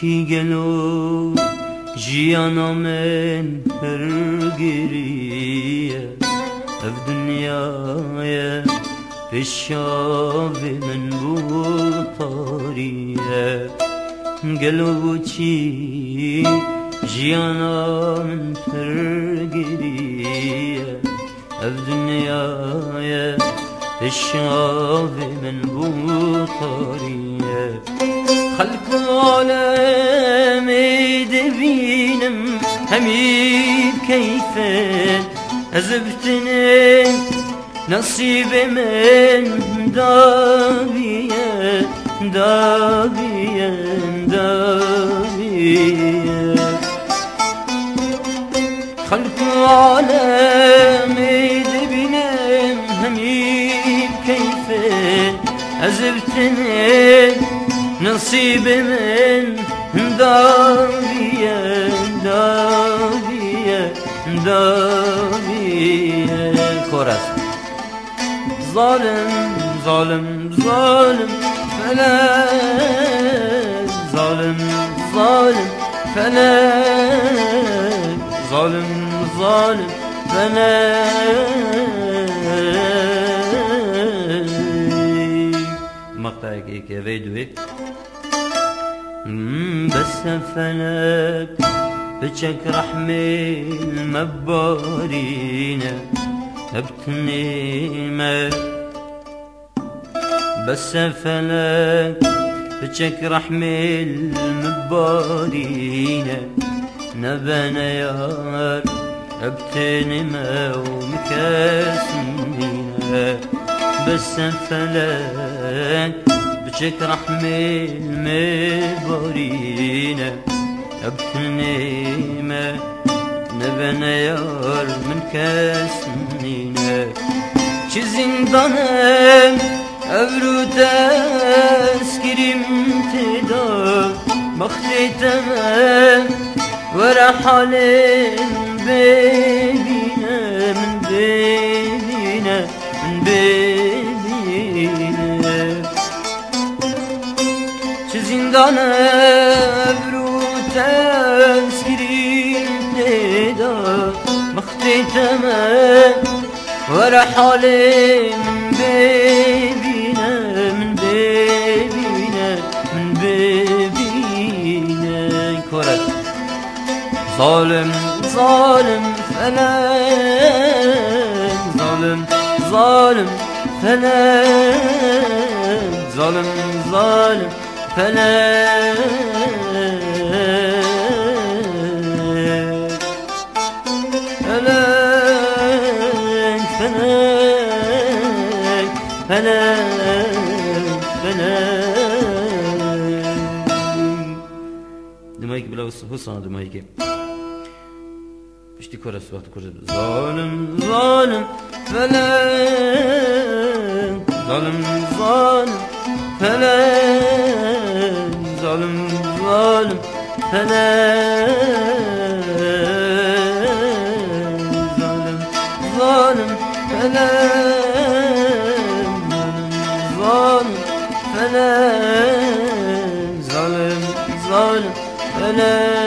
چی گلو جیانا من پر گریه اف دنیای پیشاوی من بود تاریه گلو چی جیانا من پر گریه اف دنیای پیشاوی من بود تاریه خلق عالمي دبينم همي بكيفه أزبتني نصيب من دابية دابية دابية خلق عالمي دبينم همي بكيفه أزبتني نصيب من دابية دابية دابية كورس ظالم ظالم ظالم فلك ظالم ظالم فلك ظالم ظالم فلك مقطعك ايه يا فيديو هيك بس فلك بجك رحمي المبارينة ابتنيمة بس فلك بجك رحمي المبارينة نبنا يار ابتنيمة ومكاسنينة بس فلك بجك رحمي المبارينة ابتنيمة نبنا يار من كاسنينة چه زندانم ابرو تسكريم تدا بختي تمام ورحالي ببينة من ببينة من ببينة چه زندانم ابرو تسكريم تدا بختي تمام ورحالي من ببينة من ببينة من ببينة كورت ظالم ظالم فلك ظالم ظالم فلك ظالم ظالم فلك فلك فلك فلك فلك دمايك بلا حسنا دمايك اشتي كورس وقت كورس ظالم ظالم فلك ظالم ظالم فلك ظالم ظالم فلك ظالم ظالم فلك ظالم فلك ظالم ظالم فلك